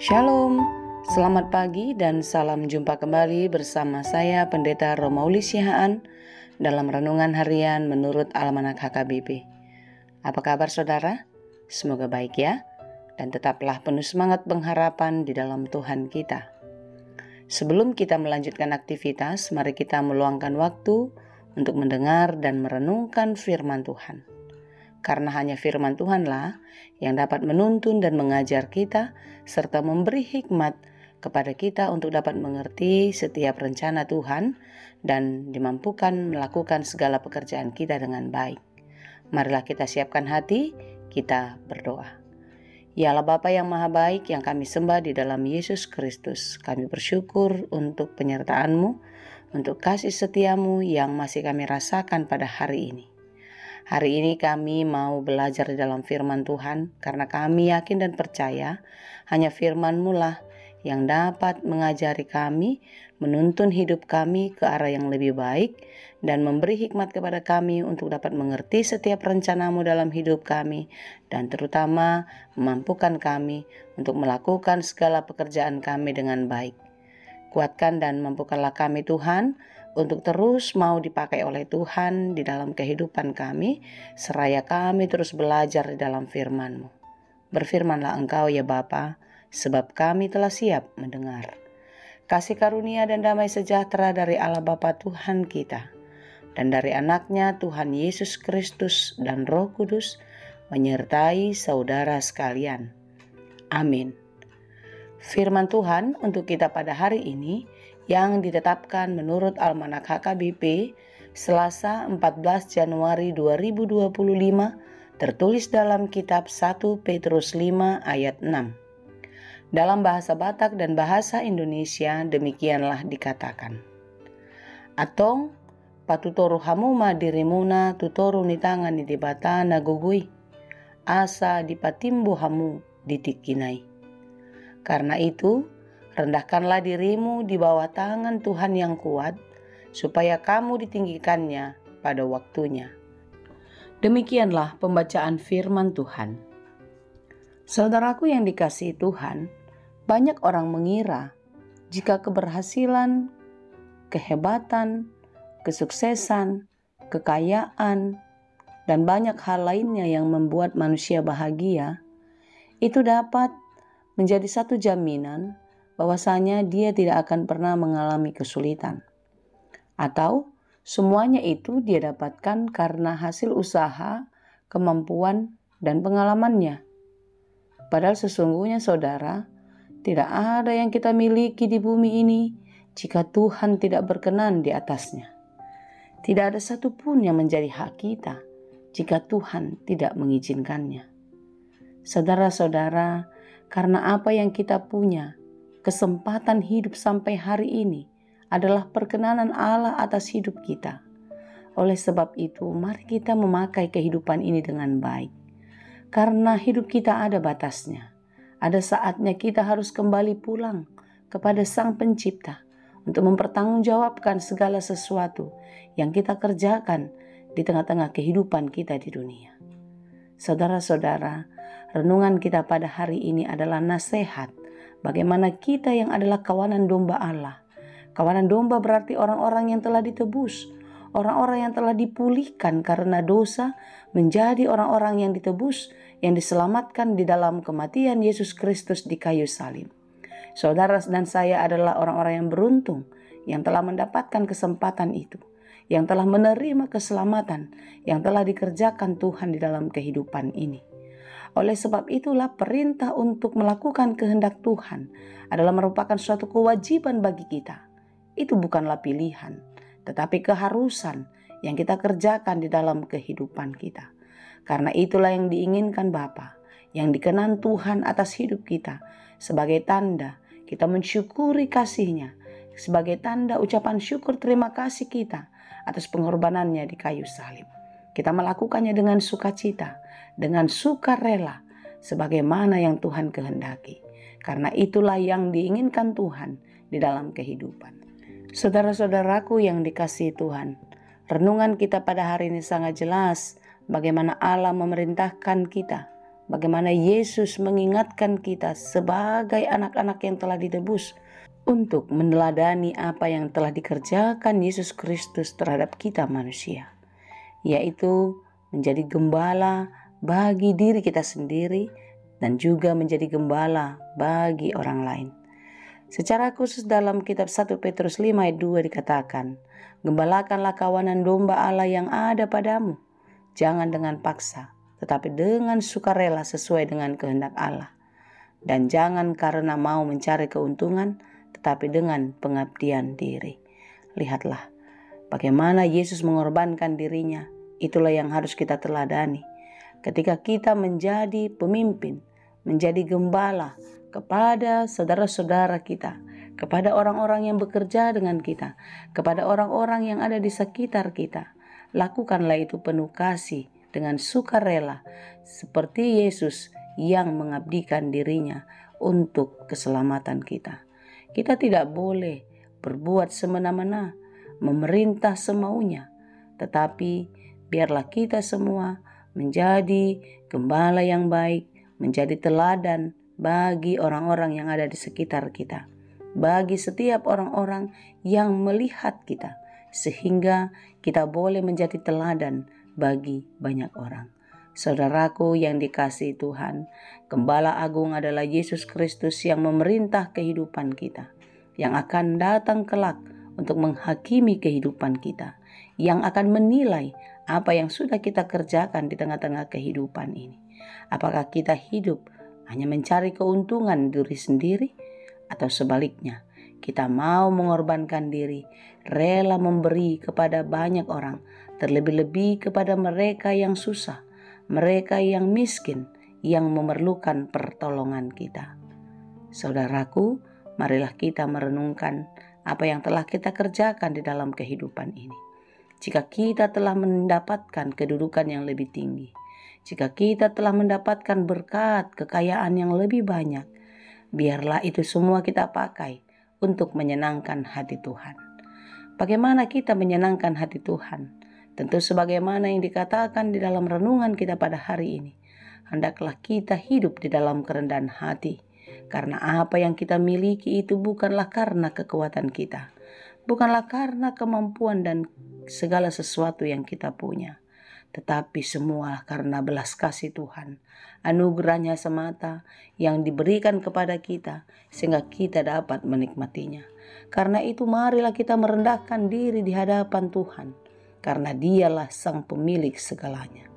Shalom, selamat pagi dan salam jumpa kembali bersama saya Pendeta Romauli Sihaan dalam Renungan Harian menurut Almanak HKBP. Apa kabar saudara? Semoga baik ya, dan tetaplah penuh semangat pengharapan di dalam Tuhan kita. Sebelum kita melanjutkan aktivitas, mari kita meluangkan waktu untuk mendengar dan merenungkan firman Tuhan. Karena hanya firman Tuhanlah yang dapat menuntun dan mengajar kita, serta memberi hikmat kepada kita untuk dapat mengerti setiap rencana Tuhan dan dimampukan melakukan segala pekerjaan kita dengan baik. Marilah kita siapkan hati, kita berdoa. Ya Allah Bapa yang Maha Baik yang kami sembah di dalam Yesus Kristus, kami bersyukur untuk penyertaan-Mu, untuk kasih setia-Mu yang masih kami rasakan pada hari ini. Hari ini kami mau belajar di dalam firman Tuhan karena kami yakin dan percaya hanya firman-Mu lah yang dapat mengajari kami, menuntun hidup kami ke arah yang lebih baik dan memberi hikmat kepada kami untuk dapat mengerti setiap rencana-Mu dalam hidup kami dan terutama memampukan kami untuk melakukan segala pekerjaan kami dengan baik. Kuatkan dan mampukanlah kami Tuhan untuk terus mau dipakai oleh Tuhan di dalam kehidupan kami, seraya kami terus belajar di dalam firman-Mu. Berfirmanlah Engkau ya Bapa, sebab kami telah siap mendengar. Kasih karunia dan damai sejahtera dari Allah Bapa Tuhan kita, dan dari anaknya Tuhan Yesus Kristus dan Roh Kudus, menyertai saudara sekalian. Amin. Firman Tuhan untuk kita pada hari ini yang ditetapkan menurut Almanak HKBP Selasa 14 Januari 2025 tertulis dalam kitab 1 Petrus 5 ayat 6. Dalam bahasa Batak dan bahasa Indonesia demikianlah dikatakan. Atong patutoro hamuma dirimuna tutoro nitangan ni dibata nagugui asa dipatimbo hamu ditikinai. Karena itu, rendahkanlah dirimu di bawah tangan Tuhan yang kuat, supaya kamu ditinggikannya pada waktunya. Demikianlah pembacaan firman Tuhan. Saudaraku yang dikasihi Tuhan, banyak orang mengira jika keberhasilan, kehebatan, kesuksesan, kekayaan, dan banyak hal lainnya yang membuat manusia bahagia, itu dapat menjadi satu jaminan bahwasanya dia tidak akan pernah mengalami kesulitan. Atau semuanya itu dia dapatkan karena hasil usaha, kemampuan, dan pengalamannya. Padahal sesungguhnya saudara, tidak ada yang kita miliki di bumi ini jika Tuhan tidak berkenan di atasnya. Tidak ada satupun yang menjadi hak kita jika Tuhan tidak mengizinkannya. Saudara-saudara, karena apa yang kita punya, kesempatan hidup sampai hari ini adalah perkenanan Allah atas hidup kita. Oleh sebab itu, mari kita memakai kehidupan ini dengan baik. Karena hidup kita ada batasnya. Ada saatnya kita harus kembali pulang kepada Sang Pencipta untuk mempertanggungjawabkan segala sesuatu yang kita kerjakan di tengah-tengah kehidupan kita di dunia. Saudara-saudara, renungan kita pada hari ini adalah nasihat bagaimana kita yang adalah kawanan domba Allah. Kawanan domba berarti orang-orang yang telah ditebus, orang-orang yang telah dipulihkan karena dosa menjadi orang-orang yang ditebus, yang diselamatkan di dalam kematian Yesus Kristus di kayu salib. Saudara dan saya adalah orang-orang yang beruntung yang telah mendapatkan kesempatan itu, yang telah menerima keselamatan yang telah dikerjakan Tuhan di dalam kehidupan ini. Oleh sebab itulah perintah untuk melakukan kehendak Tuhan adalah merupakan suatu kewajiban bagi kita. Itu bukanlah pilihan, tetapi keharusan yang kita kerjakan di dalam kehidupan kita. Karena itulah yang diinginkan Bapa, yang dikenan Tuhan atas hidup kita sebagai tanda kita mensyukuri kasih-Nya, sebagai tanda ucapan syukur terima kasih kita atas pengorbanannya di kayu salib. Kita melakukannya dengan sukacita, dengan sukarela, sebagaimana yang Tuhan kehendaki. Karena itulah yang diinginkan Tuhan di dalam kehidupan. Saudara-saudaraku yang dikasihi Tuhan, renungan kita pada hari ini sangat jelas bagaimana Allah memerintahkan kita bagaimana Yesus mengingatkan kita sebagai anak-anak yang telah ditebus untuk meneladani apa yang telah dikerjakan Yesus Kristus terhadap kita manusia, yaitu menjadi gembala bagi diri kita sendiri dan juga menjadi gembala bagi orang lain. Secara khusus dalam kitab 1 Petrus 5 ayat 2 dikatakan, "Gembalakanlah kawanan domba Allah yang ada padamu, jangan dengan paksa, tetapi dengan sukarela sesuai dengan kehendak Allah. Dan jangan karena mau mencari keuntungan, tetapi dengan pengabdian diri." Lihatlah bagaimana Yesus mengorbankan dirinya. Itulah yang harus kita teladani. Ketika kita menjadi pemimpin, menjadi gembala kepada saudara-saudara kita, kepada orang-orang yang bekerja dengan kita, kepada orang-orang yang ada di sekitar kita, lakukanlah itu penuh kasih dengan sukarela seperti Yesus yang mengabdikan dirinya untuk keselamatan kita. Kita tidak boleh berbuat semena-mena, memerintah semaunya, tetapi biarlah kita semua menjadi gembala yang baik, menjadi teladan bagi orang-orang yang ada di sekitar kita, bagi setiap orang-orang yang melihat kita, sehingga kita boleh menjadi teladan bagi banyak orang. Saudaraku yang dikasihi Tuhan, Gembala Agung adalah Yesus Kristus yang memerintah kehidupan kita, yang akan datang kelak untuk menghakimi kehidupan kita, yang akan menilai apa yang sudah kita kerjakan di tengah-tengah kehidupan ini. Apakah kita hidup hanya mencari keuntungan diri sendiri, atau sebaliknya kita mau mengorbankan diri, rela memberi kepada banyak orang, terlebih-lebih kepada mereka yang susah, mereka yang miskin, yang memerlukan pertolongan kita. Saudaraku, marilah kita merenungkan apa yang telah kita kerjakan di dalam kehidupan ini. Jika kita telah mendapatkan kedudukan yang lebih tinggi, jika kita telah mendapatkan berkat kekayaan yang lebih banyak, biarlah itu semua kita pakai untuk menyenangkan hati Tuhan. Bagaimana kita menyenangkan hati Tuhan? Tentu sebagaimana yang dikatakan di dalam renungan kita pada hari ini, hendaklah kita hidup di dalam kerendahan hati, karena apa yang kita miliki itu bukanlah karena kekuatan kita, bukanlah karena kemampuan dan segala sesuatu yang kita punya, tetapi semua karena belas kasih Tuhan, anugerahnya semata yang diberikan kepada kita sehingga kita dapat menikmatinya. Karena itu marilah kita merendahkan diri di hadapan Tuhan, karena Dialah sang pemilik segalanya.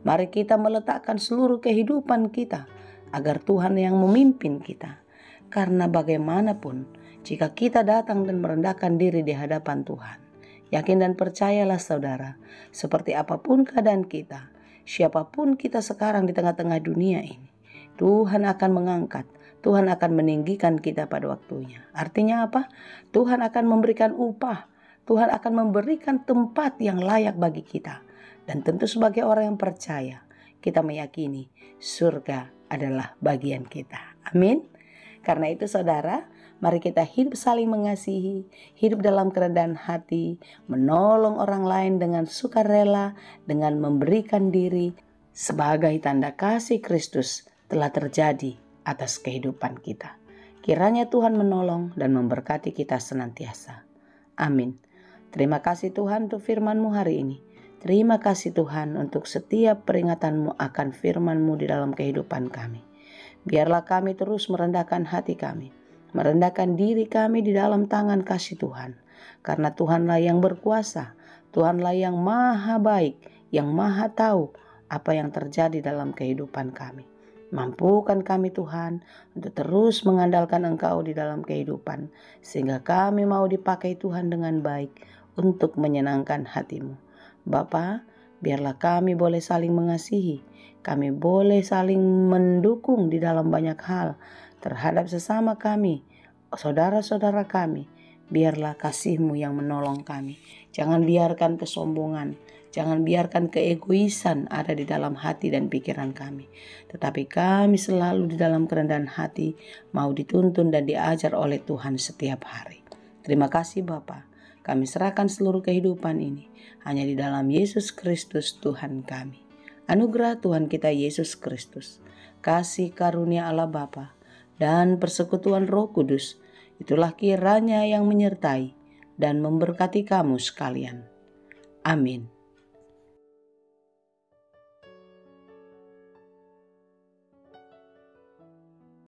Mari kita meletakkan seluruh kehidupan kita agar Tuhan yang memimpin kita. Karena bagaimanapun, jika kita datang dan merendahkan diri di hadapan Tuhan, yakin dan percayalah saudara, seperti apapun keadaan kita, siapapun kita sekarang di tengah-tengah dunia ini, Tuhan akan mengangkat, Tuhan akan meninggikan kita pada waktunya. Artinya apa? Tuhan akan memberikan upah, Tuhan akan memberikan tempat yang layak bagi kita. Dan tentu sebagai orang yang percaya, kita meyakini surga adalah bagian kita. Amin. Karena itu saudara, mari kita hidup saling mengasihi, hidup dalam kerendahan hati, menolong orang lain dengan sukarela, dengan memberikan diri sebagai tanda kasih Kristus telah terjadi atas kehidupan kita. Kiranya Tuhan menolong dan memberkati kita senantiasa. Amin. Terima kasih Tuhan untuk firman-Mu hari ini. Terima kasih Tuhan untuk setiap peringatan-Mu akan firman-Mu di dalam kehidupan kami. Biarlah kami terus merendahkan hati kami, merendahkan diri kami di dalam tangan kasih Tuhan. Karena Tuhanlah yang berkuasa, Tuhanlah yang maha baik, yang maha tahu apa yang terjadi dalam kehidupan kami. Mampukan kami Tuhan untuk terus mengandalkan Engkau di dalam kehidupan, sehingga kami mau dipakai Tuhan dengan baik untuk menyenangkan hati-Mu. Bapa, biarlah kami boleh saling mengasihi, kami boleh saling mendukung di dalam banyak hal terhadap sesama kami, saudara-saudara kami. Biarlah kasih-Mu yang menolong kami. Jangan biarkan kesombongan, jangan biarkan keegoisan ada di dalam hati dan pikiran kami. Tetapi kami selalu di dalam kerendahan hati mau dituntun dan diajar oleh Tuhan setiap hari. Terima kasih Bapa. Kami serahkan seluruh kehidupan ini hanya di dalam Yesus Kristus Tuhan kami. anugerah Tuhan kita Yesus Kristus, kasih karunia Allah Bapa, dan persekutuan Roh Kudus, itulah kiranya yang menyertai dan memberkati kamu sekalian. Amin.